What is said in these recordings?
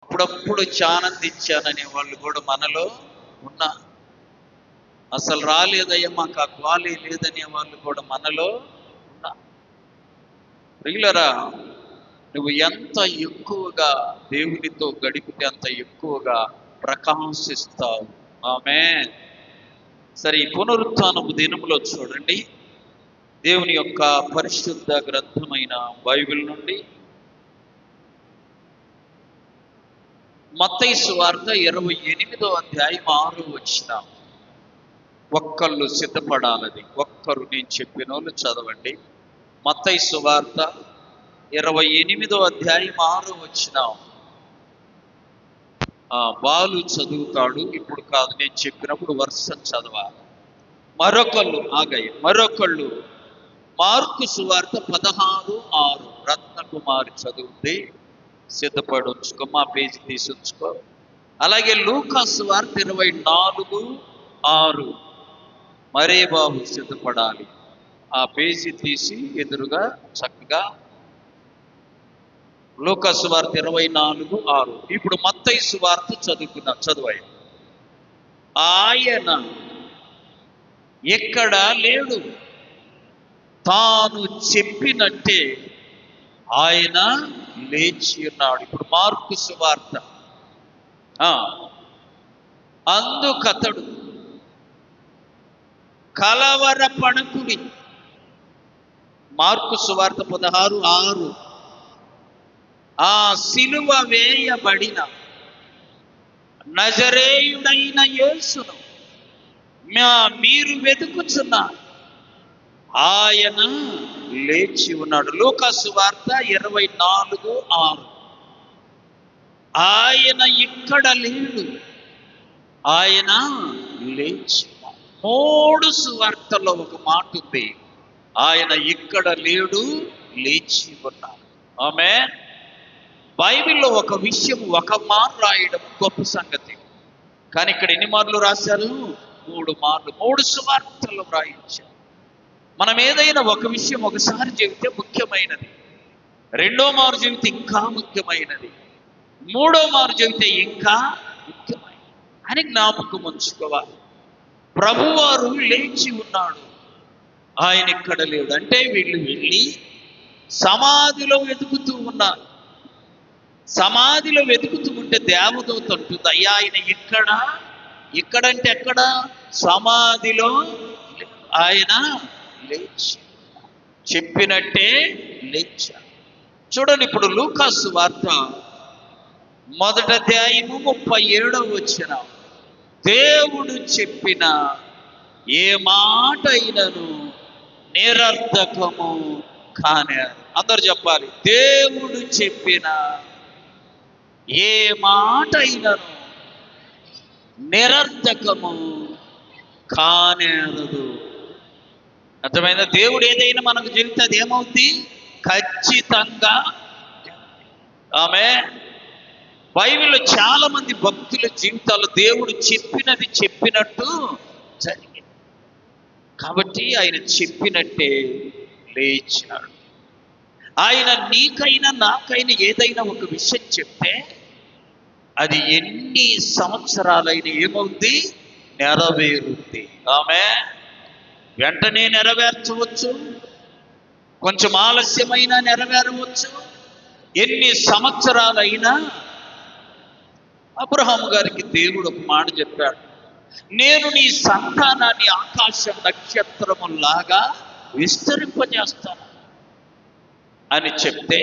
అప్పుడప్పుడు ఆనందించాననే వాళ్ళు కూడా మనలో ఉన్నా. అసలు రాలేదయ్యా మాకు ఆ క్వాలీ లేదనే వాళ్ళు కూడా మనలో ఉన్నా. ప్రియులరా, నువ్వు ఎంత ఎక్కువగా దేవునితో గడిపితే అంత ఎక్కువగా ప్రకాశిస్తావు. ఆమేన్. సరే, ఈ పునరుత్థానపు దినములో చూడండి, దేవుని యొక్క పరిశుద్ధ గ్రంథమైన బైబిల్ నుండి మత్తయి సువార్త 28వ అధ్యాయం 6వ వచనం. ఒక్కళ్ళు సిద్ధపడాలని, ఒక్కరు నేను చెప్పిన వాళ్ళు చదవండి. మత్తయి సువార్త 28వ అధ్యాయం 6వ వచనం. బాలు చదువుతాడు, ఇప్పుడు కాదు, నేను చెప్పినప్పుడు వర్షం చదవాలి. మరొకళ్ళు మార్కు సువార్త 16:6. రత్నకుమారి చదువుతే సిద్ధపడి ఉంచుకో, మా పేజీ తీసి ఉంచుకో. అలాగే లూకా సువార్త 24:6. మరే బాబు సిద్ధపడాలి, ఆ పేజీ తీసి ఎదురుగా చక్కగా లూకా సువార్త 24:6. ఇప్పుడు మత్తయి సువార్త చదువాయి. ఆయన ఎక్కడ లేడు, తాను చెప్పినట్టే ఆయన లేచి ఉన్నాడు. ఇప్పుడు మార్కు సువార్త, అందుకతడు కలవరపడకుడి. మార్కు సువార్త 16:6. ఆ సిలువ వేయబడిన నజరేయుడైన యేసును మీరు వెతుకుచున్నారు, ఆయన లేచి ఉన్నాడు. లూకా సువార్త 24:6. ఆయన ఇక్కడ లేడు, ఆయన లేచి. 3 సువార్తల్లో ఒక మాట ఉంది, ఆయన ఇక్కడ లేడు, లేచి ఉన్నాడు. ఆమేన్. బైబిల్లో ఒక విషయం ఒక మారు రాయడం గొప్ప సంగతి, కానీ ఇక్కడ ఎన్ని మార్లు రాశారు? 3 మార్లు. 3 సువార్తల్లో రాయించారు. మనం ఏదైనా ఒక విషయం ఒకసారి చెబితే ముఖ్యమైనది, రెండో మారు చెబితే ఇంకా ముఖ్యమైనది, మూడో మారు చెబితే ఇంకా ముఖ్యమైనది అని జ్ఞాపకం ఉంచుకోవాలి. ప్రభువారు లేచి ఉన్నాడు, ఆయన ఇక్కడ లేడు అంటే వీళ్ళు వెళ్ళి సమాధిలో వెతుకుతూ ఉన్నారు. సమాధిలో వెతుకుతూ ఉంటే దేవదూత అంటుంది, అయ్యా ఆయన ఇక్కడంటే ఎక్కడ? సమాధిలో. ఆయన లేచి చెప్పినట్టే లేచాడు. చూడండి, ఇప్పుడు లూకా సువార్త 1వ అధ్యాయము 37వ వచనం. దేవుడు చెప్పిన ఏ మాట అయినను నిరర్ధకము కానే. అందరు చెప్పాలి, దేవుడు చెప్పిన ఏ మాట అయినను నిరర్ధకము కానేరదు. అర్థమైందా? దేవుడు ఏదైనా మనకు చెబితే అది ఏమవుతుంది? ఖచ్చితంగా. ఆమేన్. బైబిల్లో చాలా మంది భక్తుల జీవితాల్లో దేవుడు చెప్పినది చెప్పినట్టు జరిగింది. కాబట్టి ఆయన చెప్పినట్టే లేచాడు. ఆయన నీకైనా నాకైనా ఏదైనా ఒక విషయం చెప్తే అది ఎన్ని సంవత్సరాలైనా ఏమవుద్ది? నెరవేరుద్ది. ఆమేన్. వెంటనే నెరవేర్చవచ్చు, కొంచెం ఆలస్యమైనా నెరవేరవచ్చు, ఎన్ని సంవత్సరాలైనా. అబ్రహాము గారికి దేవుడు ఒక మాట చెప్పాడు, నేను నీ సంతానాన్ని ఆకాశ నక్షత్రములాగా విస్తరింపజేస్తాను అని చెప్తే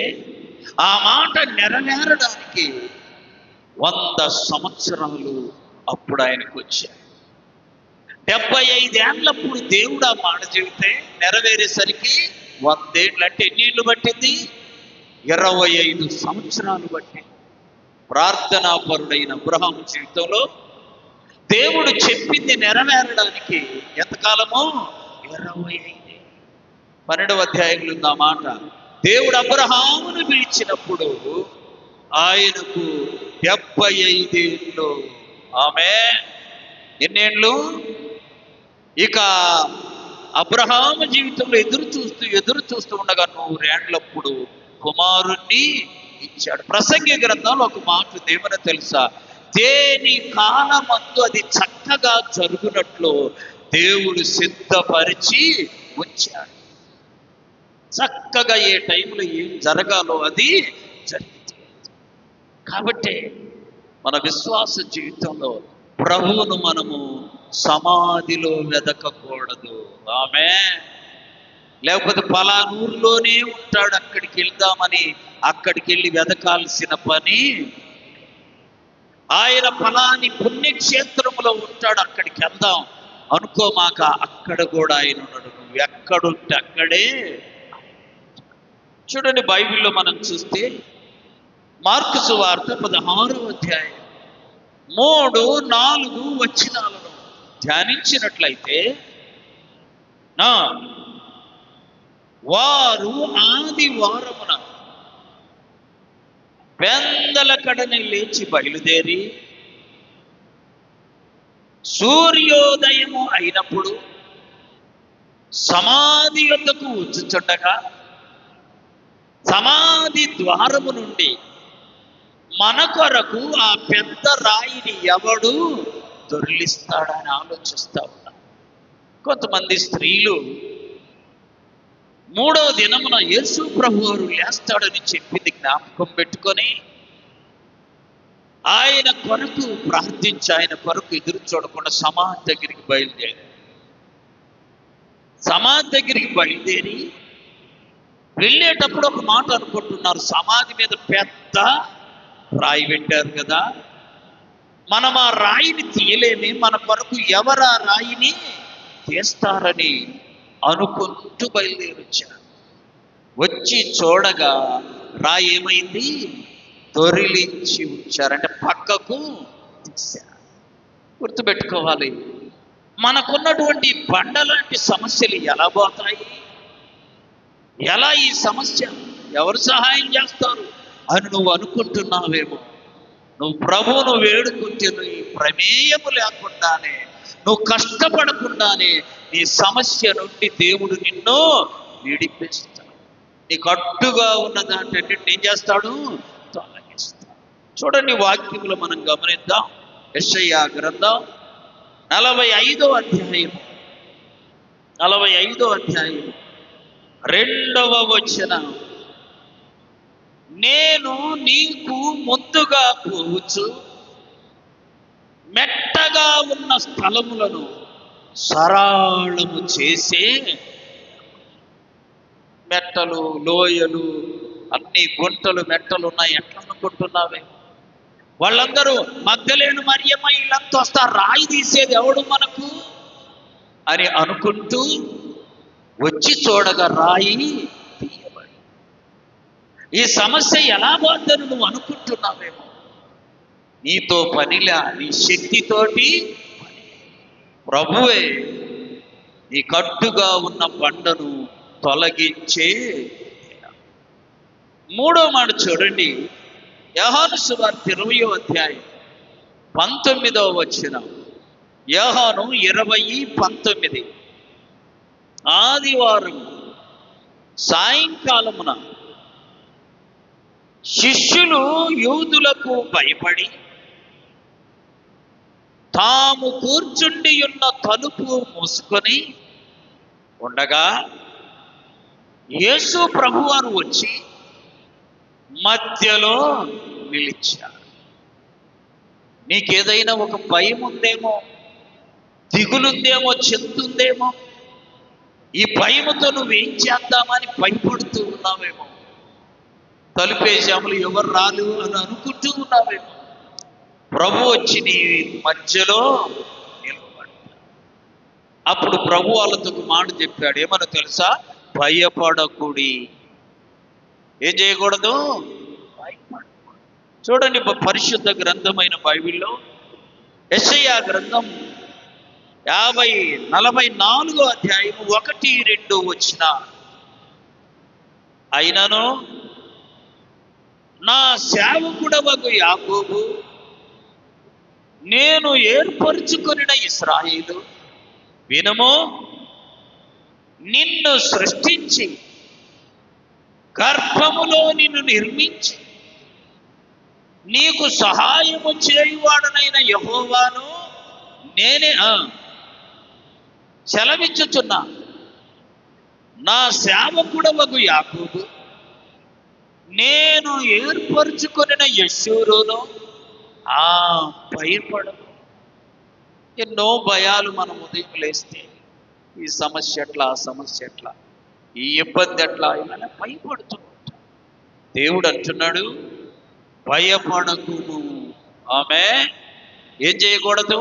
ఆ మాట నెరవేరడానికి 100 సంవత్సరాలు అప్పుడు ఆయనకు వచ్చాయి. 75 ఏళ్ళప్పుడు దేవుడు ఆ మాట చెబితే నెరవేరేసరికి 100 ఏళ్ళు. అంటే ఎన్ని ఏళ్ళు పట్టింది? 25 సంవత్సరాలు పట్టింది. ప్రార్థనాపరుడైన అబ్రహాము జీవితంలో దేవుడు చెప్పింది నెరవేరడానికి ఎంతకాలమో? 25. 12వ అధ్యాయంలో ఉంది ఆ మాట. దేవుడు అబ్రహామును పిలిచినప్పుడు ఆయనకు 75 ఏళ్ళు. ఆమేన్. ఎన్నేళ్ళు? ఇక అబ్రహాము జీవితంలో ఎదురు చూస్తూ ఉండగా 100 ఏళ్ళప్పుడు కుమారుణ్ణి ఇచ్చాడు. ప్రసంగి గ్రంథంలో ఒక మాట ఏమని తెలుసా? దేని కాలమందు అది చక్కగా జరుగునట్లు దేవుడు సిద్ధపరిచి ఉంచాడు. చక్కగా ఏ టైంలో ఏం జరగాలో అది జరిగింది. కాబట్టి మన విశ్వాస జీవితంలో ప్రభువును మనము సమాధిలో వెదకకూడదు. ఆమేన్. లేకపోతే పలానూరులోనే ఉంటాడు, అక్కడికి వెళ్దామని అక్కడికి వెళ్ళి వెదకాల్సిన పని. ఆయన ఫలాని పుణ్యక్షేత్రంలో ఉంటాడు, అక్కడికి వెళ్దాం అనుకోమాక. అక్కడ కూడా ఆయన ఉన్నాడు. నువ్వు ఎక్కడుంటే అక్కడే. చూడండి, బైబిల్లో మనం చూస్తే మార్కు సువార్త 16వ అధ్యాయం 3, 4 వచనాలను ధ్యానించినట్లయితే, వారు ఆదివారమున పెందలకడనే లేచి బయలుదేరి సూర్యోదయము అయినప్పుడు సమాధి యొద్దకు వచ్చుచుండగా సమాధి ద్వారము నుండి మన కొరకు ఆ పెద్ద రాయిని ఎవడు దొర్లిస్తాడని ఆలోచిస్తా ఉన్నారు. కొంతమంది స్త్రీలు 3వ దినమున యేసు ప్రభువారు లేస్తాడని చెప్పింది జ్ఞాపకం పెట్టుకొని ఆయన కొరకు ప్రార్థించి ఆయన కొరకు ఎదురు చూడకుండా సమాధి దగ్గరికి బయలుదేరి వెళ్ళేటప్పుడు ఒక మాట అనుకుంటున్నారు, సమాధి మీద పెద్ద రాయి పెట్టారు కదా, మనం ఆ రాయిని తీయలేమి, మన కొరకు ఎవరు ఆ రాయిని తీస్తారని అనుకుంటూ బయలుదేరి వచ్చారు. వచ్చి చూడగా రాయి ఏమైంది? దొరిలించి ఉంచారంటే పక్కకు తీశారు. గుర్తుపెట్టుకోవాలి, మనకున్నటువంటి బండలాంటి సమస్యలు ఎలా పోతాయి, ఎలా ఈ సమస్య ఎవరు సహాయం చేస్తారు అని నువ్వు అనుకుంటున్నావేమో. నువ్వు ప్రభువును వేడుకుంటే నీ ప్రమేయము లేకుండానే, నువ్వు కష్టపడకుండానే నీ సమస్య నుండి దేవుడు నిన్ను విడిపిస్తాడు. నీకు అడ్డుగా ఉన్న దాంట్లో ఏం చేస్తాడు? తొలగిస్తాడు. చూడండి, వాక్యంలో మనం గమనిద్దాం. యెషయా గ్రంథం 45వ అధ్యాయం 2వ వచనం, నేను నీకు ముందుగా పోవచ్చు మెట్టగా ఉన్న స్థలములను సరళము చేసే. మెట్టలు, లోయలు, అన్ని గుంటలు, మెట్టలు ఉన్నాయి. ఎట్లా అనుకుంటున్నావే? వాళ్ళందరూ మగ్దలేను మరియమ్మ వీళ్ళంతా వస్తా, రాయి తీసేది ఎవడు మనకు అని అనుకుంటూ వచ్చి చూడగా రాయి తీయబడి. ఈ సమస్య ఎలా పోతుందని నువ్వు అనుకుంటున్నావేమో. నీతో పనిలా, నీ శక్తితోటి ప్రభువే నీ కట్టుగా ఉన్న బండను తొలగించే. 3వ మాట చూడండి, యోహాను సువార్త 20వ అధ్యాయం 19వ వచనం. యోహాను 20:19. ఆదివారం సాయంకాలమున శిష్యులు యూదులకు భయపడి తాము కూర్చుండి ఉన్న తలుపు మూసుకొని ఉండగా యేసు ప్రభువారు వచ్చి మధ్యలో నిలిచారు. నీకేదైనా ఒక భయం ఉందేమో, దిగులుందేమో, చింతుందేమో. ఈ భయముతో నువ్వేం చేద్దామని భయపడుతూ ఉన్నావేమో. తలుపేశాములు ఎవరు రాలు అని అనుకుంటూ ఉన్నావేమో. ప్రభు వచ్చి నీ మధ్యలో నిలబడ్డాడు. అప్పుడు ప్రభు వాళ్ళతో ఒక మాట చెప్పాడు. ఏమన్నా తెలుసా? భయపడకుడి. ఏం చేయకూడదు? భయపడకూడదు. చూడండి, పరిశుద్ధ గ్రంథమైన బైబిల్లో యెషయా గ్రంథం 44వ అధ్యాయం 1-2 వచ్చిన, అయినను నా సేవకుడవగు యాకోబు, నేను ఏర్పరచుకొనిన ఇశ్రాయేలు వినుము, నిన్ను సృష్టించి గర్భములో నిన్ను నిర్మించి నీకు సహాయము చేయువాడనైన యెహోవాను నేనే సెలవిచ్చుచున్నా. నా సేవకుడవగు యాకోబు, నేను ఏర్పరచుకొనిన యెషూరును భయపడను. ఎన్నో భయాలు మనం ఉదయం లేస్తే, ఈ సమస్య ఎట్లా, ఆ సమస్య ఎట్లా, ఈ ఇబ్బంది ఎట్లా, ఇలా భయపడుతూ ఉంటాం. దేవుడు అంటున్నాడు, భయపడకుము. ఆమె ఏం చేయకూడదు?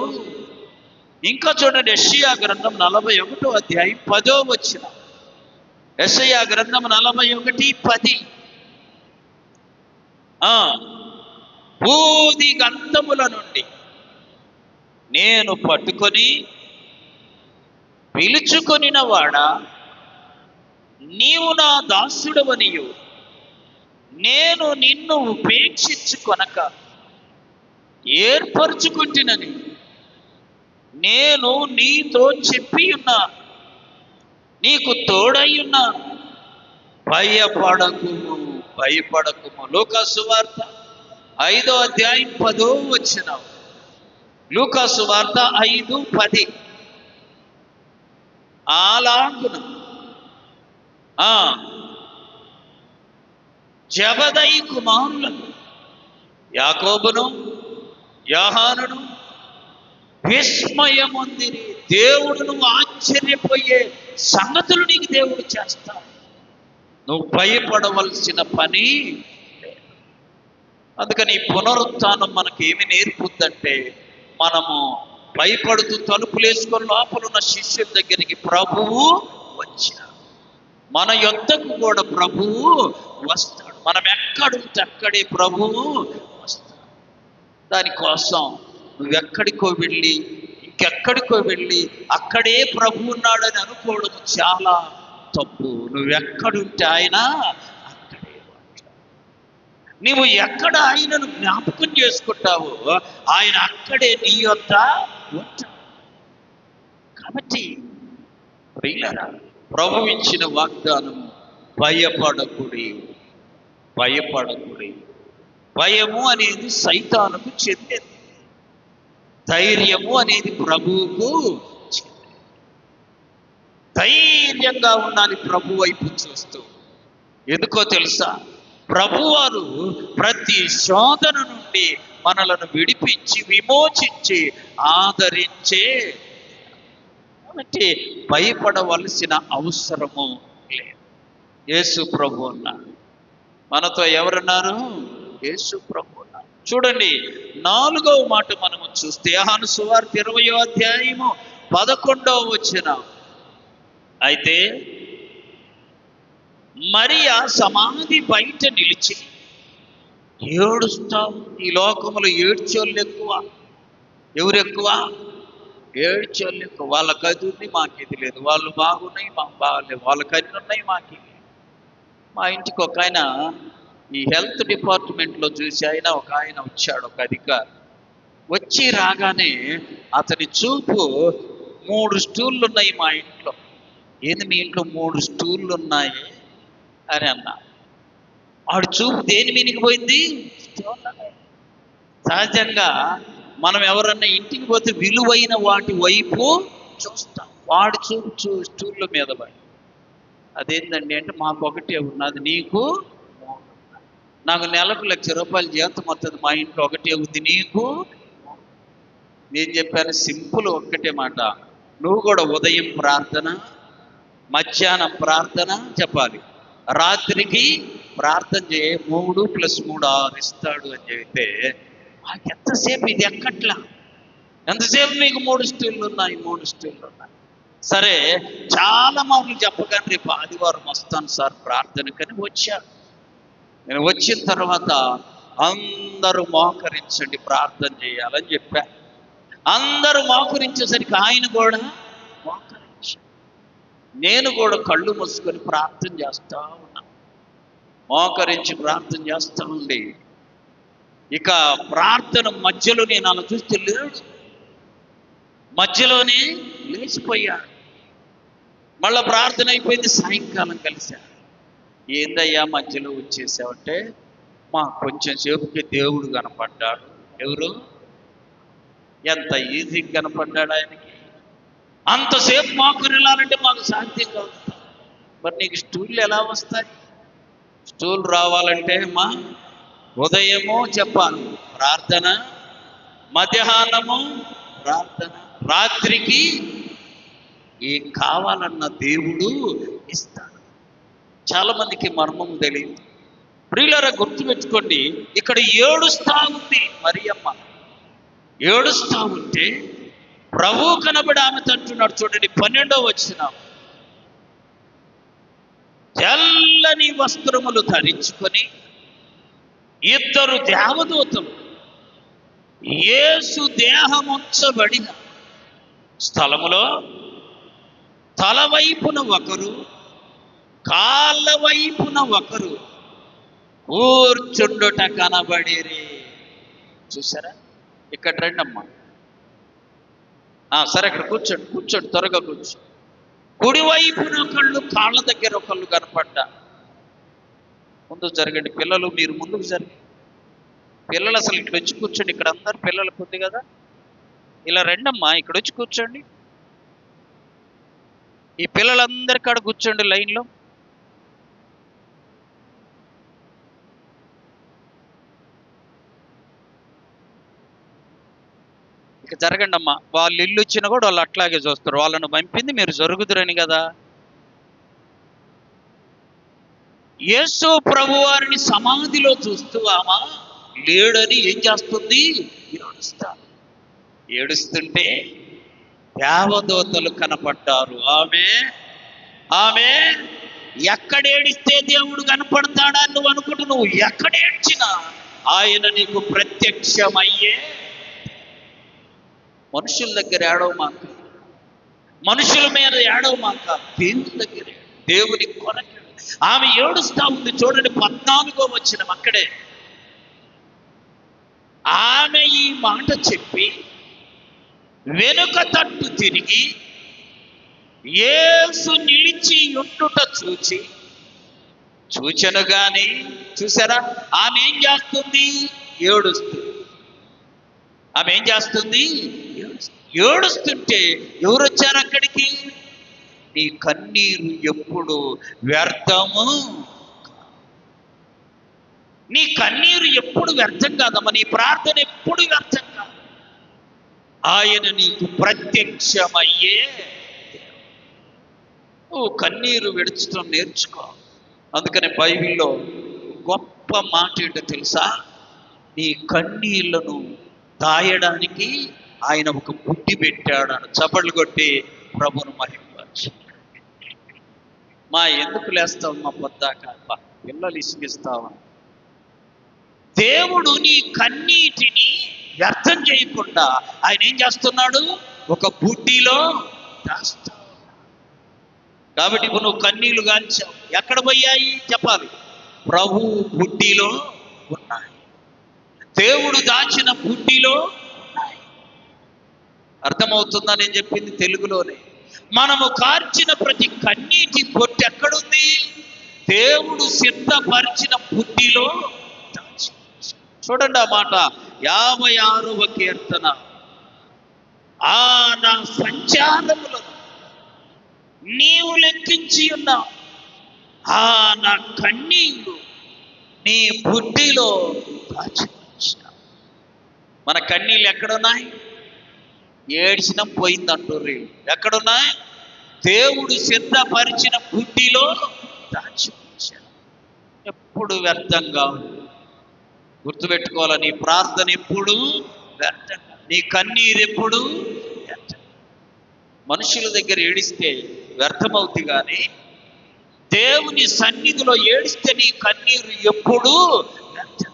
ఇంకా చూడండి, యెషయా గ్రంథం 41వ అధ్యాయం 10వ వచనం. యెషయా గ్రంథం 41:10. బూది గంధముల నుండి నేను పట్టుకొని పిలుచుకొనిన వాడా, నీవు నా దాసుడవనియు నేను నిన్ను ఉపేక్షించుకొనక ఏర్పరచుకుంటునని నేను నీతో చెప్పి ఉన్నాను. నీకు తోడై ఉన్నాను, భయపడకుము, భయపడకుము. లూకా సువార్త 5వ అధ్యాయం 10వ వచనం. లూకా సువార్త 5:10. అలాగున జబదయి కుమారులను యాకోబును యోహానును విస్మయమొందిరి. దేవుడును ఆశ్చర్యపోయే సంగతులు నీకు దేవుడు చేస్తాడు. నువ్వు భయపడవలసిన పని లేదు. అందుకని ఈ పునరుత్థానం మనకి ఏమి నేర్పుద్దంటే, మనము భయపడుతూ తలుపులేసుకొని లోపలున్న శిష్యుల దగ్గరికి ప్రభువు వచ్చాడు. మన యొద్దకు కూడా ప్రభువు వస్తాడు. మనం ఎక్కడుంటే అక్కడే ప్రభువు వస్తాడు. దానికోసం నువ్వెక్కడికో వెళ్ళి, ఇంకెక్కడికో వెళ్ళి అక్కడే ప్రభు ఉన్నాడని అనుకోవడం చాలా తప్పు. నువ్వెక్కడుంటే ఆయన అక్కడే ఉంటాడు. నువ్వు ఎక్కడ ఆయనను జ్ఞాపకం చేసుకుంటావో ఆయన అక్కడే నీ యొద్ద ఉంటాడు. కాబట్టి ప్రియులారా, ప్రభు ఇచ్చిన వాగ్దానం, భయపడకుడి, భయపడకుడి. భయము అనేది సైతానుకు చెందింది, ధైర్యము అనేది ప్రభువుకు చెందింది. ధైర్యంగా ఉండాలి ప్రభు వైపు చూస్తూ. ఎందుకో తెలుసా? ప్రభువారు ప్రతి శోధన నుండి మనలను విడిపించి విమోచించి ఆదరించే. కాబట్టి భయపడవలసిన అవసరము లేదు. యేసు ప్రభు ఉన్నారు మనతో. ఎవరున్నారు? యేసు ప్రభు ఉన్నారు. చూడండి, 4వ మాట మనము చూస్తే యోహాను సువార్త 20వ అధ్యాయము 11వ వచనం. అయితే మరియా సమాధి బయట నిలిచి ఏడుస్తావు. ఈ లోకములో ఏడ్చోళ్ళు ఎక్కువ. ఎవరు ఎక్కువ? ఏడ్చోళ్ళు ఎక్కువ. వాళ్ళకి అది ఉంది, మాకు ఇది లేదు. వాళ్ళు బాగున్నాయి, మాకు బాగలేదు. వాళ్ళకి అన్ని ఉన్నాయి, మాకు ఇది. మా ఇంటికి ఒక ఆయన ఈ హెల్త్ డిపార్ట్మెంట్లో చూసి ఒక ఆయన వచ్చాడు, ఒక అధికారి. వచ్చి రాగానే అతని చూపు 3 స్టూళ్ళు ఉన్నాయి మా ఇంట్లో. ఏంది మీ ఇంట్లో 3 స్టూళ్ళు ఉన్నాయి అని అన్నా. వాడు చూపు దేని మీనికి పోయింది? సహజంగా మనం ఎవరన్నా ఇంటికి పోతే విలువైన వాటి వైపు చూస్తాం. వాడి చూపు స్టూళ్ళ మీద పడి, అదేంటండి అంటే, మాకు ఒకటే ఉన్నది, నీకు నాకు నెలకు ₹1,00,000 జీతం వస్తుంది, మా ఇంట్లో ఒకటే ఉంది, నీకు. నేను చెప్పాను సింపుల్, ఒక్కటే మాట. నువ్వు కూడా ఉదయం ప్రార్థన, మధ్యాహ్నం ప్రార్థన చెప్పాలి, రాత్రికి ప్రార్థన చేయ. 3 + 3 6 ఇస్తాడు అని చెబితే, మాకు ఎంతసేపు ఇది ఎక్కట్లా. ఎంతసేపు మీకు 3 స్టూళ్ళు ఉన్నాయి, 3 స్టూళ్ళు ఉన్నాయి. సరే, చాలా మార్లు చెప్పగానే రేపు ఆదివారం వస్తాను సార్ ప్రార్థనకని వచ్చాను. నేను వచ్చిన తర్వాత అందరూ మోకరించండి, ప్రార్థన చేయాలని చెప్పాను. అందరూ మోకరించేసరికి ఆయన కూడా మోకరించాడు. నేను కూడా కళ్ళు మూసుకొని ప్రార్థన చేస్తా ఉన్నాను. మోకరించి ప్రార్థన చేస్తా ఉండి, ఇక ప్రార్థన మధ్యలో నేను అలా చూస్తే లేడు. మధ్యలోనే లేచిపోయాడు. మళ్ళా ప్రార్థన అయిపోయింది. సాయంకాలం కలిశాను. ఏందయ్యా మధ్యలో వచ్చేసావంటే, మా కొంచెం సేపుకి దేవుడు కనపడ్డాడు. ఎవరు? ఎంత ఈజీగా కనపడ్డాడు ఆయనకి. అంతసేపు మాకు వెళ్ళాలంటే మాకు సాధ్యం కాదు. మరి నీకు స్టూళ్ళు ఎలా వస్తాయి? స్టూల్ రావాలంటే మా ఉదయము చెప్పాలి ప్రార్థన, మధ్యాహ్నము ప్రార్థన, రాత్రికి ఏం కావాలన్న దేవుడు ఇస్తాడు. చాలా మందికి మర్మం తెలియదు. ప్రియులారా, గుర్తుపెట్టుకోండి, ఇక్కడ ఏడుస్తా ఉంది మరియమ్మ. ఏడుస్తా ఉంటే ప్రభు కనబడి ఆమె అంటున్నాడు. చూడండి 12వ వచనం, తెల్లని వస్త్రములు ధరించుకొని ఇద్దరు దేవదూతలు యేసు దేహముంచబడిన స్థలములో తల వైపున ఒకరు, కాళ్ళ వైపున ఒకరు కూర్చుండుట కనబడిరి. చూసారా? ఇక్కడ రండి అమ్మా. సరే, అక్కడ కూర్చోండి, కూర్చోండి, త్వరగా కూర్చో. కుడివైపున ఒకళ్ళు, కాళ్ళ దగ్గర ఒకళ్ళు కనపడ్డా. ముందు జరగండి పిల్లలు, మీరు ముందుకు జరగండి. పిల్లలు అసలు ఇట్లా వచ్చి కూర్చోండి. ఇక్కడ అందరు పిల్లలకు ఉంది కదా, ఇలా రండమ్మా, ఇక్కడ వచ్చి కూర్చోండి. ఈ పిల్లలందరి కాడ కూర్చోండి లైన్లో. ఇక జరగండి అమ్మా. వాళ్ళు ఇల్లు వచ్చినా కూడా వాళ్ళు అట్లాగే చూస్తారు. వాళ్ళను పంపింది మీరు జరుగుదురని కదా. యేసు ప్రభు వారిని సమాధిలో చూస్తూ ఆమె లేడని ఏం చేస్తుంది? ఏడుస్తుంటే దేవదూతలు కనపడ్డారు. ఆమె ఎక్కడేడిస్తే దేవుడు కనపడతాడా నువ్వు అనుకుంటూ నువ్వు ఎక్కడేడ్చినా ఆయన నీకు ప్రత్యక్షమయ్యే. మనుషుల దగ్గర ఏడవమాక, మనుషుల మీద ఏడవమాక, దేవుని దగ్గర, దేవుని కొరకు. ఆమె ఏడుస్తా ఉంది. చూడండి 14వ వచనం అక్కడే. ఆమె ఈ మాట చెప్పి వెనుక తట్టు తిరిగి యేసు నిలిచి ఉండుట చూచెను గాని, చూసారా, ఆమె ఏం చేస్తుంది? ఏడుస్తుంది. ఆమె ఏం చేస్తుంది? ఏడుస్తుంటే ఎవరు వచ్చారు అక్కడికి? నీ కన్నీరు ఎప్పుడు వ్యర్థము, నీ కన్నీరు ఎప్పుడు వ్యర్థం కాదమ్మా, నీ ప్రార్థన ఎప్పుడు వ్యర్థం కాదు. ఆయన నీకు ప్రత్యక్షమయ్యే. నువ్వు కన్నీరు విడచడం నేర్చుకో. అందుకని బైబిల్లో గొప్ప మాట ఏంటో తెలుసా? నీ కన్నీళ్లను దాయడానికి ఆయన ఒక బుద్ధి పెట్టాడు అని చప్పట్లు కొట్టి ప్రభును మహిమపరచు. మా ఎందుకు లేస్తావు మా పొద్దాక, పిల్లలు ఇసుగిస్తావా? దేవుడు నీ కన్నీటిని వ్యర్థం చేయకుండా ఆయన ఏం చేస్తున్నాడు? ఒక బుడ్డిలో దాస్తావు. కాబట్టి ఇప్పుడు నువ్వు కన్నీళ్లు గాంచావు, ఎక్కడ పోయాయి చెప్పాలి? ప్రభు బుడ్డిలో ఉన్నాయి. దేవుడు దాచిన బుడ్డిలో ఉన్నాయి. అర్థమవుతుందా నేను చెప్పింది తెలుగులోనే? మనము కార్చిన ప్రతి కన్నీటి బొట్టు ఎక్కడుంది? దేవుడు సిద్ధపరిచిన బుద్ధిలో. చూడండి ఆ మాట, 56వ కీర్తన. నా సంచారములను నీవు లెక్కించి ఉన్నావు, నా కన్నీళ్లు నీ బుద్ధిలో దాచిపెట్టావు. మన కన్నీళ్ళు ఎక్కడున్నాయి? ఏడ్చినం పోయిందంటారు. ఎక్కడున్నాయి? దేవుడు సిద్ధపరిచిన బుద్ధిలో దాచిపెట్టాడు. ఎప్పుడు వ్యర్థంగా గుర్తుపెట్టుకోవాలి. నీ ప్రార్థన ఎప్పుడు వ్యర్థంగా, నీ కన్నీరు ఎప్పుడు వ్యర్థం. మనుషుల దగ్గర ఏడిస్తే వ్యర్థమవుతుంది, కానీ దేవుని సన్నిధిలో ఏడిస్తే నీ కన్నీరు ఎప్పుడు వ్యర్థం.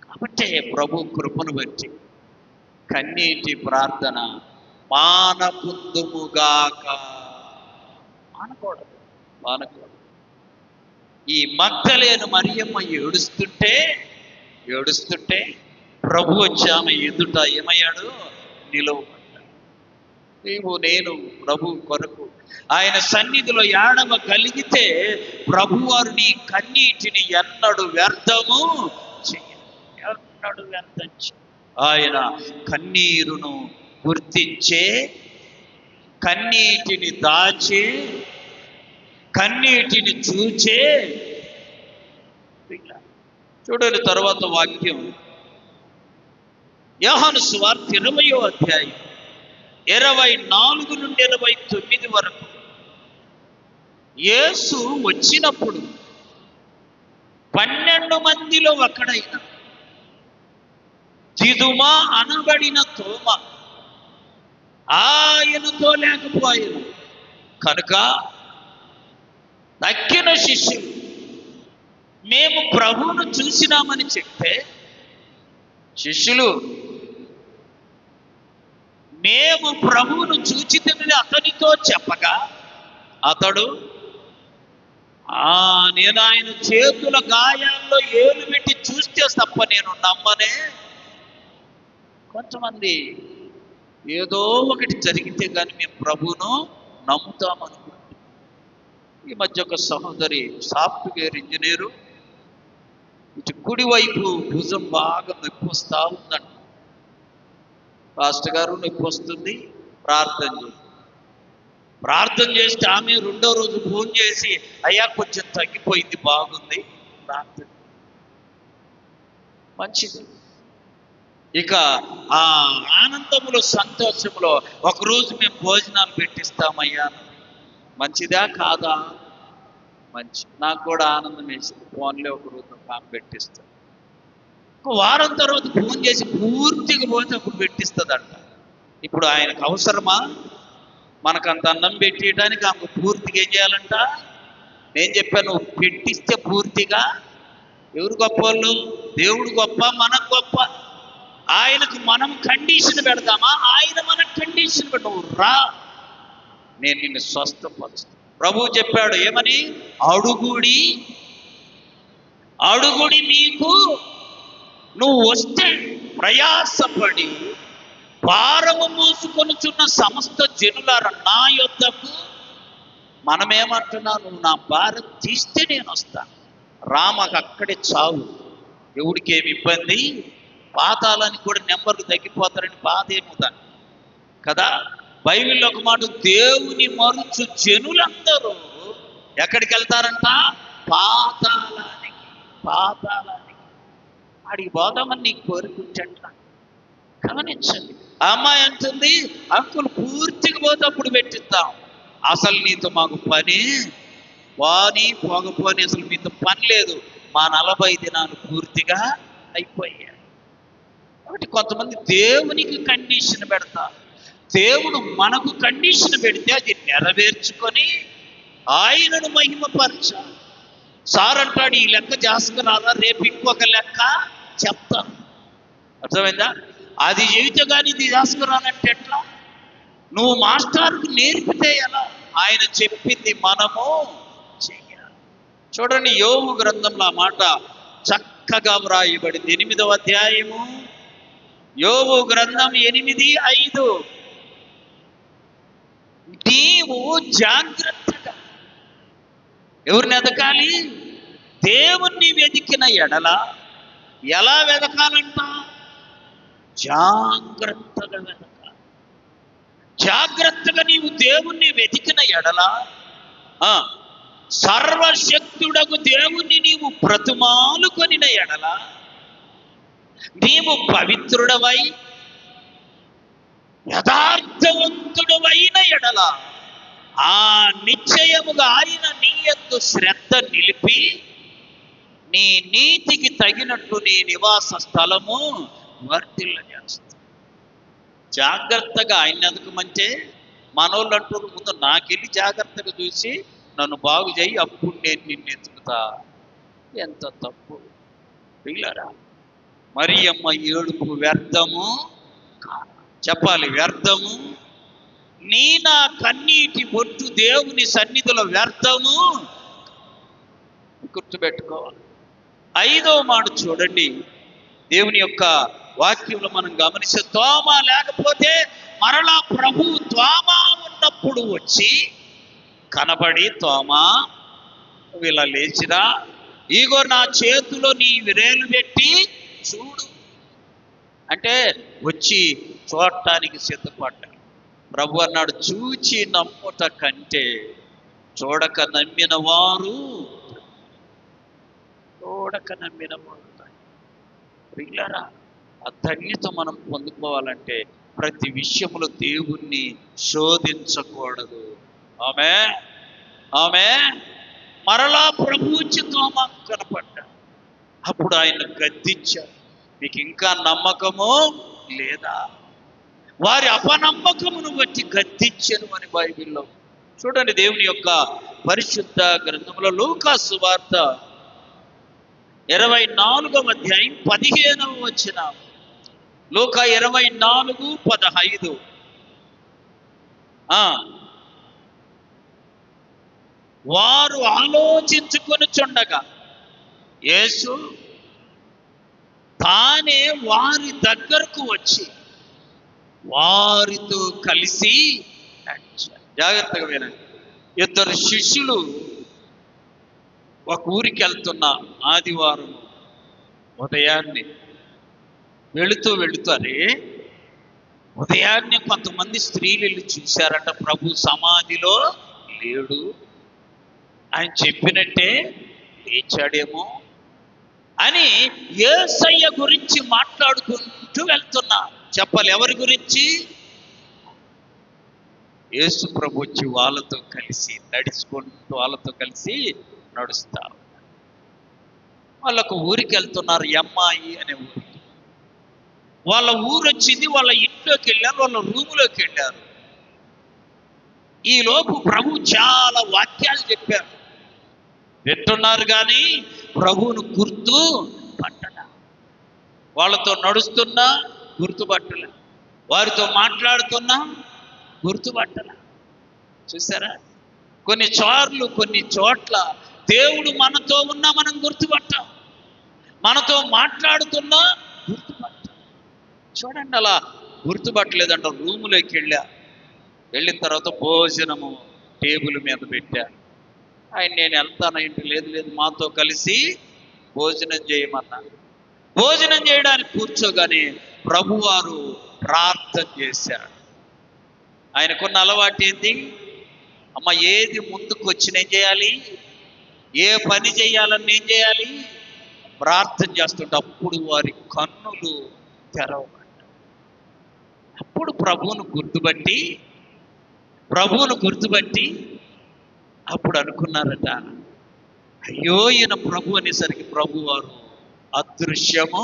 కాబట్టి ప్రభు కృపను బట్టి కన్నీటి ప్రార్థన మానకుందుముగాక. మానకూడదు. ఈ మగ్దలేను మరియమ్మ ఏడుస్తుంటే ప్రభు వచ్చి ఆమె ఎదుట ఏమయ్యాడు? నిలవబడ్డాడు. నేను ప్రభు కొరకు ఆయన సన్నిధిలో ఏడవగలిగితే ప్రభువారు నీ కన్నీటిని ఎన్నడు వ్యర్థము చెయ్యను, ఎన్నడు వ్యర్థం చెయ్యను. ఆయన కన్నీరును గుర్తించే, కన్నీటిని దాచే, కన్నీటిని చూచే. చూడండి తర్వాత వాక్యం, యోహాను సువార్త 20వ అధ్యాయం 24 నుండి 29 వరకు. యేసు వచ్చినప్పుడు 12 మందిలో ఒకడైన దిదుమా అనబడిన తోమ ఆయనతో లేకపోయాను కనుక తక్కిన శిష్యులు మేము ప్రభువును చూసినామని చెప్తే, శిష్యులు మేము ప్రభువును చూచితిమని అతనితో చెప్పగా, అతడు నేను ఆయన చేతుల గాయాల్లో ఏలు పెట్టి చూస్తే తప్ప నేను నమ్మనే. కొంతమంది ఏదో ఒకటి జరిగితే కానీ మేము ప్రభువును నమ్ముతామనుకుంటాం. ఈ మధ్య ఒక సహోదరి సాఫ్ట్వేర్ ఇంజనీరు, ఇటు కుడివైపు భుజం బాగా నొప్పి వస్తూ ఉందంట. పాస్టర్ గారు నొప్పి వస్తుంది, ప్రార్థన చేస్తే ఆమె 2వ రోజు ఫోన్ చేసి, అయ్యా కొంచెం తగ్గిపోయింది, బాగుంది, ప్రార్థన. మంచిది. ఇక ఆ ఆనందములో సంతోషంలో ఒకరోజు మేము భోజనాలు పెట్టిస్తామయ్యా. మంచిదా కాదా? మంచి. నాకు కూడా ఆనందం వేసింది. ఫోన్లో ఒకరోజు పెట్టిస్తాను. ఒక వారం తర్వాత ఫోన్ చేసి పూర్తిగా పోతే అప్పుడు పెట్టిస్తుందంట. ఇప్పుడు ఆయనకు అవసరమా? మనకంత అన్నం పెట్టేయడానికి ఆమె పూర్తిగా ఏం చేయాలంట? నేను చెప్పాను, పెట్టిస్తే పూర్తిగా. ఎవరు గొప్ప వాళ్ళు? దేవుడు గొప్ప, మనకు గొప్ప. ఆయనకు మనం కండిషన్ పెడదామా? ఆయన మనకు కండిషన్ పెట్టవు. రా, నేను నిన్ను స్వస్థపరుస్తాను. ప్రభువు చెప్పాడు ఏమని? అడుగుడి మీకు, నువ్వు వస్తే ప్రయాసపడి భారము మోసుకొనుచున్న సమస్త జనులారా నా యొద్దకు. మనమేమంటున్నా, నువ్వు నా భారం తీస్తే నేను వస్తాను. రామకు అక్కడే చావు. ఎవడికి ఏమి ఇబ్బంది? పాతాలని కూడా నెంబర్లు తగ్గిపోతారని బాధ ఏముందని కదా. బైబిల్లో ఒక మాట, దేవుని మరుచు జనులందరూ ఎక్కడికి వెళ్తారంట? పాతాళానికి. అడిగి పోదామని నీకు కోరుకుంటా. గమనించండి, ఆ అమ్మాయి అంటుంది, అంకుల్ పూర్తిగా పోతే అప్పుడు పెట్టిద్దాం. అసలు నీతో మాకు పని పోకపోని, అసలు మీతో పని లేదు. మా 40 దినాలు పూర్తిగా అయిపోయాయి. కాబట్టి కొంతమంది దేవునికి కండిషన్ పెడతారు. దేవుడు మనకు కండిషన్ పెడితే అది నెరవేర్చుకొని ఆయనను మహిమపరచాలి. సార్ అంటాడు, ఈ లెక్క చేసుకున్నారా, రేపు ఇంకొక లెక్క చెప్తాను. అర్థమైందా? అది చెబితే కానీ ఇది చేసుకురానంటే ఎట్లా? నువ్వు మాస్టర్కు నేర్పితే ఎలా? ఆయన చెప్పింది మనము చెయ్యాలి. చూడండి, యోబు గ్రంథంలో ఆ మాట చక్కగా వ్రాయబడింది. 8వ అధ్యాయము యోబు గ్రంథం 8:5. నీవు జాగ్రత్తగా ఎవరిని ఎదకాలి? దేవుణ్ణి వెతికిన ఎడల. ఎలా వెతకాలంట? జాగ్రత్తగా వెతకాలి. జాగ్రత్తగా నీవు దేవుణ్ణి వెతికిన ఎడల, సర్వశక్తుడకు దేవుణ్ణి నీవు బ్రతుమాలుకొనిన ఎడల, నీవు పవిత్రుడవై యథార్థవంతుడవైన ఎడల, ఆ నిశ్చయముగా ఆయన నీ యందు శ్రద్ధ నిలిపి నీ నీతికి తగినట్టు నీ నివాస స్థలము వర్ధిల్ల చేస్తాడు. జాగ్రత్తగా ఆయన ఎదకమంటే మనోళ్ళు అంటారు, ముందు నాకెళ్ళి జాగ్రత్తగా చూసి నన్ను బాగు చేయి, అప్పుడు నేను నిన్ను ఎత్తుకుతా. ఎంత తప్పు పిల్లరా! మరియమ్మ ఏడుపు వ్యర్థము చెప్పాలి, వ్యర్థము. నా కన్నీటి బొట్టు దేవుని సన్నిధిలో వ్యర్థము. గుర్తుపెట్టుకోవాలి. 5వ మాట చూడండి, దేవుని యొక్క వాక్యంలో మనం గమనిస్తే, తోమ లేకపోతే మరలా ప్రభువు తోమ ఉన్నప్పుడు వచ్చి కనబడి, తోమ నువ్వు ఇలా లేచిరా, ఇగో నా చేతిలో నీ విరేలు పెట్టి చూడు అంటే వచ్చి చూడటానికి సిద్ధపడ్డాడు. ప్రభు అన్నాడు, చూచి నమ్ముట కంటే చూడక నమ్మిన వారు ప్రియులారా, ఆ ధన్యత మనం పొందుకోవాలంటే ప్రతి విషయంలో దేవుణ్ణి శోధించకూడదు. ఆమె మరలా ప్రభు తోమా కనపడ్డా. అప్పుడు ఆయన గద్దించారు, మీకు ఇంకా నమ్మకము లేదా? వారి అపనమ్మకమును బట్టి గద్దించను అని బైబిల్లో చూడండి. దేవుని యొక్క పరిశుద్ధ గ్రంథంలో లూకా సువార్త 24వ అధ్యాయం 15వ వచనం. లూకా 24:15. వారు ఆలోచించుకొనుచుండగా యేసు తానే వారి దగ్గరకు వచ్చి వారితో కలిసి నడిచారు. జాగ్రత్తగా వినండి. 2 శిష్యులు ఒక ఊరికి వెళ్తున్న ఆదివారం ఉదయాన్నే వెళుతారే, ఉదయాన్నే కొంతమంది స్త్రీలు వెళ్ళి చూశారట, ప్రభు సమాధిలో లేడు, ఆయన చెప్పినట్టే లేచాడేమో అని యేసయ్య గురించి మాట్లాడుకుంటూ వెళ్తున్నా. చెప్పాలి, ఎవరి గురించి? యేసు ప్రభు వచ్చి వాళ్ళతో కలిసి నడుచుకుంటూ వాళ్ళతో కలిసి నడుస్తా. వాళ్ళకు ఊరికి వెళ్తున్నారు, ఎమ్మాయి అనే ఊరికి. వాళ్ళ ఊరు వచ్చింది, వాళ్ళ ఇంట్లోకి వెళ్ళారు, వాళ్ళ రూములోకి వెళ్ళారు. ఈలోపు ప్రభు చాలా వాక్యాలు చెప్పారు. వింటున్నారు కానీ ప్రభువును గుర్తు పట్టల. వాళ్ళతో నడుస్తున్నా గుర్తుపట్టలే, వారితో మాట్లాడుతున్నా గుర్తుపట్టల. చూసారా, కొన్ని చోట్ల దేవుడు మనతో ఉన్నా మనం గుర్తుపట్టాం, మనతో మాట్లాడుతున్నా గుర్తుపట్టాం. చూడండి, అలా గుర్తుపట్టలేదంట. రూములోకి వెళ్ళిన తర్వాత భోజనము టేబుల్ మీద పెట్టా. ఆయన, నేను వెళ్తానంటే లేదు మాతో కలిసి భోజనం చేయమన్నా. భోజనం చేయడానికి కూర్చోగానే ప్రభువారు ప్రార్థన చేశాడు. ఆయనకున్న అలవాటు ఏంటి? అమ్మ, ఏది ముందుకు వచ్చి నేను చేయాలి, ఏ పని చేయాలని నేను చేయాలి, ప్రార్థన చేస్తుంటే అప్పుడు వారి కన్నులు తెరవబడ్డాయి. అప్పుడు ప్రభువును గుర్తుపట్టి అప్పుడు అనుకున్నారట, అయ్యో ఈయన ప్రభు అనేసరికి ప్రభువారు అదృశ్యము.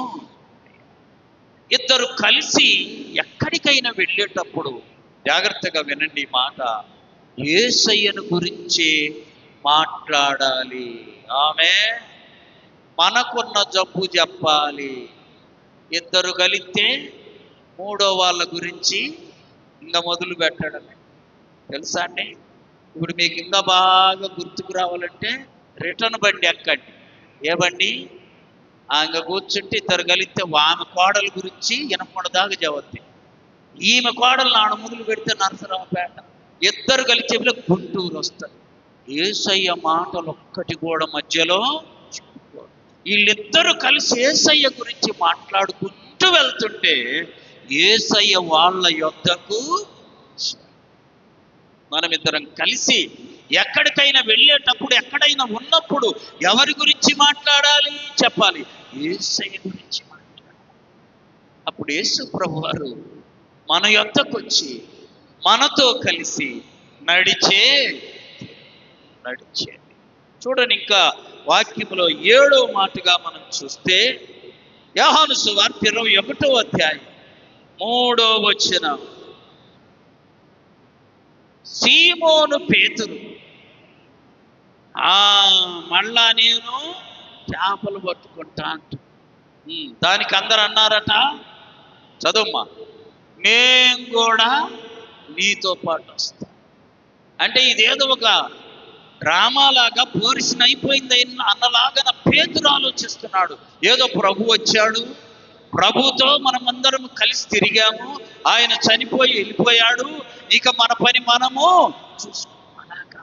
2 కలిసి ఎక్కడికైనా వెళ్ళేటప్పుడు జాగ్రత్తగా వినండి ఈ మాట, యేసయ్యను గురించి మాట్లాడాలి. మనకున్న జబ్బు చెప్పాలి. 2 కలిస్తే 3వ వాళ్ళ గురించి ఇంకా మొదలు పెట్టడమే. తెలుసా అండి? ఇప్పుడు మీకు ఇంకా బాగా గుర్తుకు రావాలంటే రిటర్న్ బండి ఎక్కండి. ఏ బండి? ఇంకా కూర్చుంటే 2 కలిస్తే ఆమె కోడల గురించి 8 దాకా చదువుతాయి. ఈమె కోడలు నాడు మొదలు పెడితే నరసరావుపేట. 2 కలిసి గుంటూరు వస్తారు. యేసయ్య మాటలు ఒక్కటి కూడా మధ్యలో చెప్పుకోరు. వీళ్ళిద్దరూ కలిసి యేసయ్య గురించి మాట్లాడుకుంటూ వెళ్తుంటే యేసయ్య వాళ్ళ యొద్దకు. మనమిద్దరం కలిసి ఎక్కడికైనా వెళ్ళేటప్పుడు, ఎక్కడైనా ఉన్నప్పుడు ఎవరి గురించి మాట్లాడాలి? చెప్పాలి, యేసయ్య గురించి మాట్లాడాలి. అప్పుడు యేసు ప్రభువారు మన యొద్దకు వచ్చి మనతో కలిసి నడిచే. చూడండి, ఇంకా వాక్యంలో 7వ మాటగా మనం చూస్తే యోహాను సువార్త 21వ అధ్యాయం 3వ వచనం. సీమోను పేతురు, మళ్ళా నేను చేపలు పట్టుకుంటా అంట. దానికి అందరు అన్నారట, చదువుమ్మా, నేను కూడా నీతో పాటు వస్తా. అంటే ఇదేదో ఒక డ్రామాలాగా పోర్షన్ అయిపోయింది అన్నలాగా పేతురు ఆలోచిస్తున్నాడు. ఏదో ప్రభు వచ్చాడు, ప్రభుతో మనమందరం కలిసి తిరిగాము, ఆయన చనిపోయి వెళ్ళిపోయాడు, ఇక మన పని మనము చూసుకోవాలాగా.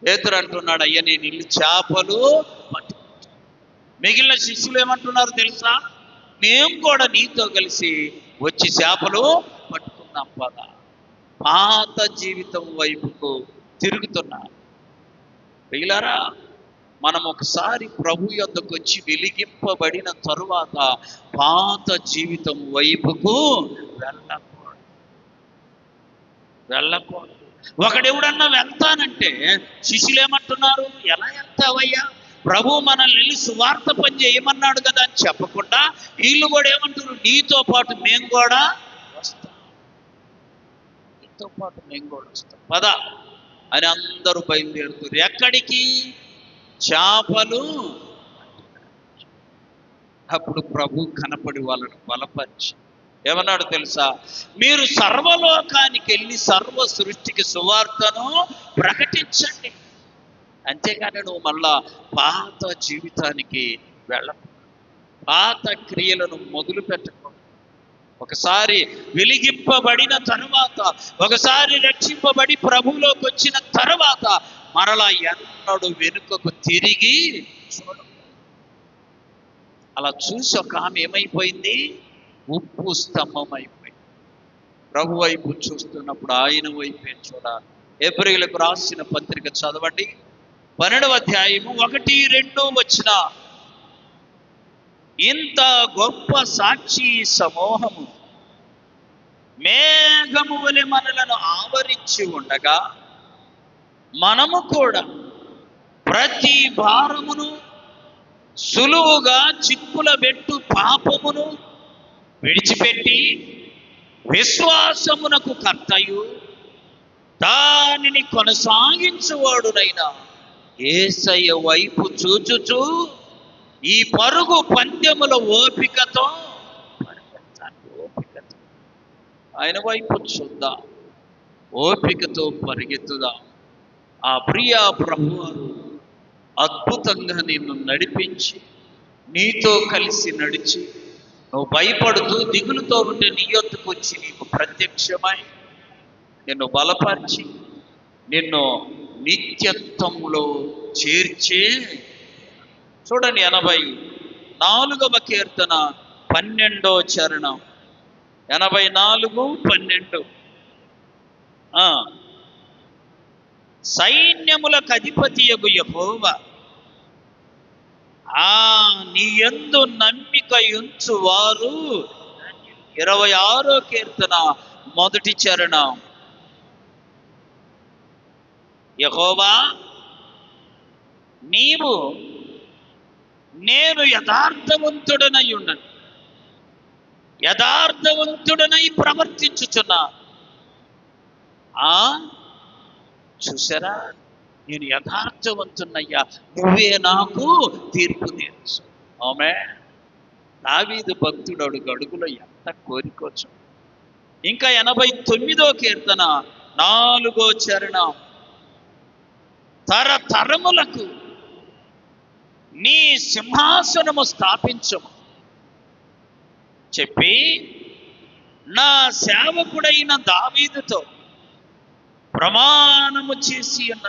పేతురు అంటున్నాడు, అయ్యా నేను ఇల్లు చేపలు పట్టుకుంటాను. మిగిలిన శిష్యులు ఏమంటున్నారు తెలుసా? మేము కూడా నీతో కలిసి వచ్చి చేపలు పట్టుకుందాం పద. పాత జీవితం వైపుకు తిరుగుతున్నారు. ప్రియులారా, మనం ఒకసారి ప్రభు యొద్దకు వచ్చి వెలిగింపబడిన తరువాత పాత జీవితం వైపుకు వెళ్ళకూడదు. ఒకడెవడన్నా వెళ్తానంటే శిష్యులు ఏమంటున్నారు? ఎలా వెళ్తావయ్యా, ప్రభు మనల్ని సువార్త పని చేయమన్నాడు కదా అని చెప్పకుండా వీళ్ళు కూడా ఏమంటారు? నీతో పాటు మేము కూడా వస్తాం, నీతో పాటు మేము కూడా వస్తాం పద అని అందరూ బయలుదేరుతారు. ఎక్కడికి? చేపలు. అప్పుడు ప్రభు కనపడి వాళ్ళను బలపరిచి ఏమన్నాడు తెలుసా? మీరు సర్వలోకానికి వెళ్ళి సర్వ సృష్టికి సువార్తను ప్రకటించండి. అంతేకాని నువ్వు మళ్ళా పాత జీవితానికి వెళ్ళకు, పాత క్రియలను మొదలు పెట్టకు. ఒకసారి వెలిగింపబడిన తరువాత, ఒకసారి రక్షింపబడి ప్రభువులోకి వచ్చిన తరువాత మరలా ఎన్నడూ వెనుకకు తిరిగి చూడ. అలా చూసి ఒక ఆమె ఏమైపోయింది? ఉప్పు స్తంభం అయిపోయింది. ప్రభు వైపు చూస్తున్నప్పుడు ఆయన వైపే చూడాలి. హెబ్రీయులకు రాసిన పత్రిక చదవండి, 12వ అధ్యాయము 1-2 వచన. ఇంత గొప్ప సాక్షి సమూహము మేఘము వలె మనలను ఆవరించి ఉండగా మనము కూడా ప్రతి భారమును సులువుగా చిక్కుల పెట్టు పాపమును విడిచిపెట్టి విశ్వాసమునకు కర్తయు దానిని కొనసాగించువాడునైనా యేసయ్య వైపు చూచుచూ ఈ పరుగు పందెముల ఓపికతో ఆయన వైపు చూద్దాం, ఓపికతో పరిగెత్తుదాం. ఆ ప్రియ ప్రభువారు అద్భుతంగా నిన్ను నడిపించి నీతో కలిసి నడిచి, నువ్వు భయపడుతూ దిగులుతో ఉంటే నీ యొద్దకు వచ్చి నీకు ప్రత్యక్షమై నిన్ను బలపరిచి నిన్ను నిత్యత్వంలో చేర్చే. చూడండి, 84వ కీర్తన 12వ చరణం. 84:12. సైన్యములకు అధిపతియగు యెహోవా నీ యందు నమ్మిక ఉంచువారు. 26వ కీర్తన 1వ చరణం. యెహోవా నీవు నేను యథార్థవంతుడనై ఉండను, యథార్థవంతుడనై ప్రవర్తించుచున్నా. చూసారా, నేను యథార్థవంతున్నయ్యా, నువ్వే నాకు తీర్పు తీర్చు. ఆమె దావీదు భక్తుడు అడుగులో ఎంత కోరికోవచ్చు. ఇంకా 89వ కీర్తన 4వ చరణం. తరతరములకు నీ సింహాసనము స్థాపించము చెప్పి నా సేవకుడైన దావీదుతో ప్రమాణము చేసి ఉన్న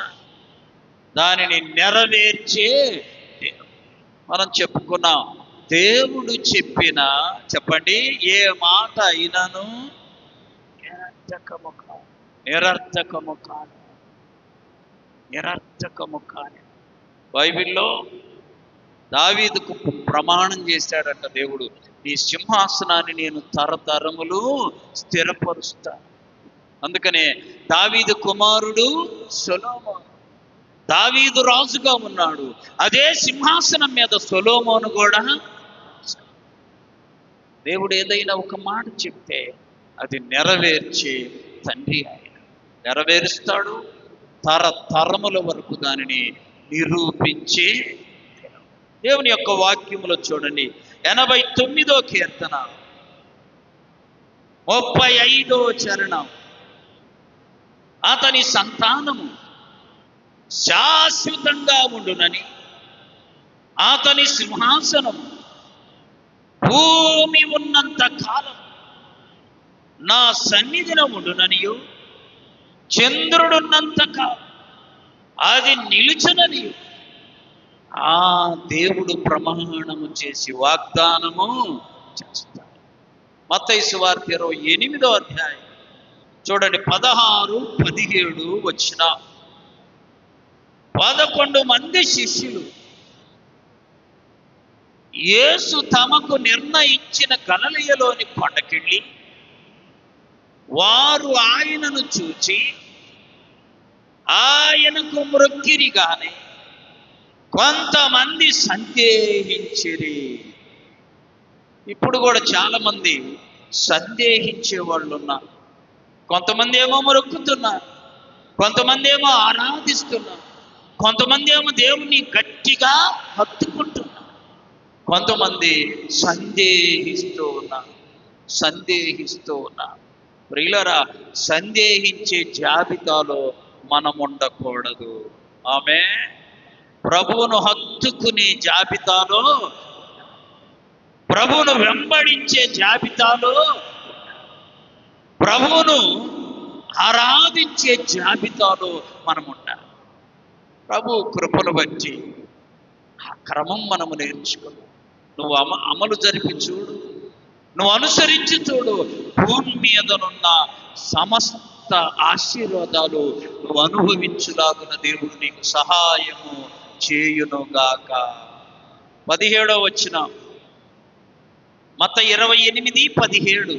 దానిని నెరవేర్చే. మనం చెప్పుకున్నాం, దేవుడు చెప్పిన, చెప్పండి, ఏ మాట అయినను నిరర్థకము కాని. బైబిల్లో దావీదుకు ప్రమాణం చేశాడంట దేవుడు, నీ సింహాసనాన్ని నేను తరతరములు స్థిరపరుస్తా. అందుకనే దావీదు కుమారుడు సొలొమోను, దావీదు రాజుగా ఉన్నాడు. అదే సింహాసనం మీద సొలొమోను కూడా. దేవుడు ఏదైనా ఒక మాట చెప్తే అది నెరవేర్చే తండ్రి ఆయన. నెరవేరుస్తాడు, తరతరముల వరకు దానిని నిరూపించే. దేవుని యొక్క వాక్యములో చూడండి, 89వ కీర్తన 35వ చరణం. అతని సంతానము శాశ్వతంగా ఉండునని, అతని సింహాసనము భూమి ఉన్నంత కాలం నా సన్నిధిలో ఉండుననియు, చంద్రుడున్నంత కాలం అది నిలుచునని ఆ దేవుడు ప్రమాణము చేసి వాగ్దానము చేస్తాడు. మత్తయి సువార్త 28వ అధ్యాయం చూడండి, 16, 17 వచ్చిన 11 మంది శిష్యులు యేసు తమకు నిర్ణయించిన గలిలయలోని కొండకెళ్ళి వారు ఆయనను చూచి ఆయనకు మ్రొక్కిరిగానే కొంతమంది సందేహించిరి. ఇప్పుడు కూడా చాలా మంది సందేహించే వాళ్ళు ఉన్నారు. కొంతమంది ఏమో మొక్కుతున్నారు, కొంతమంది ఏమో ఆరాధిస్తున్నారు, కొంతమంది ఏమో దేవుని గట్టిగా హత్తుకుంటున్నారు, కొంతమంది సందేహిస్తూ ఉన్నారు. ప్రియులరా, సందేహించే జాబితాలో మనం ఉండకూడదు. ఆమె ప్రభువును హత్తుకునే జాబితాలో, ప్రభువును వెంబడించే జాబితాలో, ప్రభువును ఆరాధించే జాబితాలో మనం ఉండాలి. ప్రభు కృపను బట్టి ఆ క్రమం మనము నేర్చుకున్నాం. నువ్వు అమలు జరిపి చూడు, నువ్వు అనుసరించి చూడు, భూమి మీదనున్న సమస్త ఆశీర్వాదాలు నువ్వు అనుభవించులాగున దేవుడు నీకు సహాయము చేయునుగాక. 17వ వచనం, మత్తయి 28:17.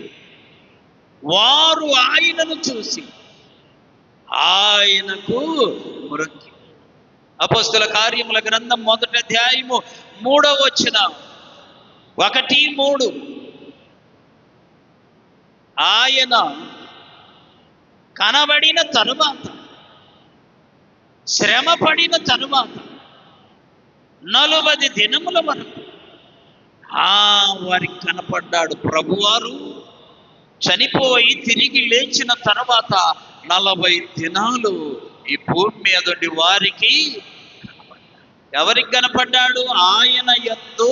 వారు ఆయనను చూసి ఆయనకు మ్రొక్కి. అపోస్తల కార్యముల గ్రంథం 1వ అధ్యాయము 3వ వచనం, 1-3. ఆయన కనబడిన తరువాత, శ్రమ పడిన తరువాత 40 దినముల వరకు వారికి కనపడ్డాడు. ప్రభువారు చనిపోయి తిరిగి లేచిన తర్వాత 40 దినాలు ఈ భూమి మీదటి వారికి కనపడ్డాడు. ఎవరికి కనపడ్డాడు? ఆయన యందు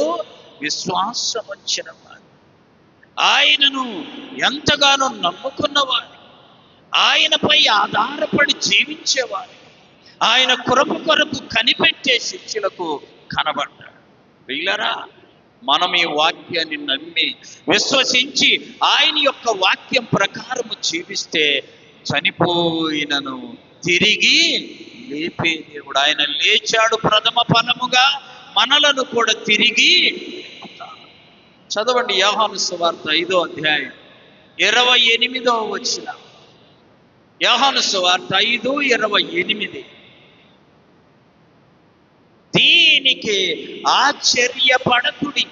విశ్వాసం వచ్చిన వారు, ఆయనను ఎంతగానో నమ్ముకున్నవారు, ఆయనపై ఆధారపడి జీవించేవారు, ఆయన కృప కొరకు కనిపెట్టే శిష్యులకు కనబడ్డాడు. వీళ్ళరా, మనం ఈ వాక్యాన్ని నమ్మి విశ్వసించి ఆయన యొక్క వాక్యం ప్రకారము జీవిస్తే చనిపోయినను తిరిగి లేపే దేవుడు. ఆయన లేచాడు ప్రథమ ఫలముగా, మనలను కూడా తిరిగి చదవండి. యోహాను సువార్త 5వ అధ్యాయం 28వ వచనం. యోహాను సువార్త 5:28. దీనికి ఆశ్చర్యపడకుడి,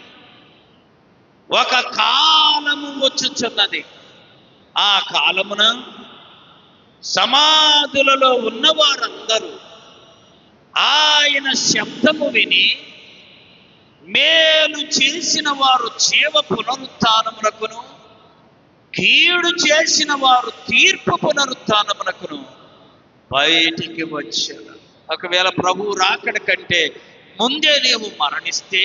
ఒక కాలము వచ్చుచున్నది, ఆ కాలమున సమాధులలో ఉన్న వారందరూ ఆయన శబ్దము విని మేలు చేసిన వారు జీవ పునరుత్థానమునకును, కీడు చేసిన వారు తీర్పు పునరుత్థానమునకును బయటికి వచ్చారు. ఒకవేళ ప్రభువు రాకడ కంటే ముందే నీవు మరణిస్తే,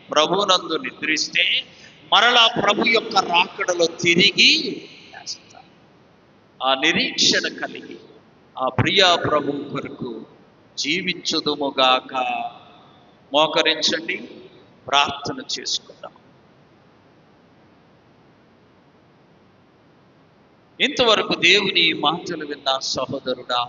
ప్రభువునందు నిద్రిస్తే, మరలా ప్రభు యొక్క రాకడలో తిరిగి వేస్తా. ఆ నిరీక్షణ కలిగి ఆ ప్రియా ప్రభు కొరకు జీవించుదుముగాక. మోకరించండి, ప్రార్థన చేసుకుందాం. ఇంతవరకు దేవుని మాటలు విన్న సహోదరుడా,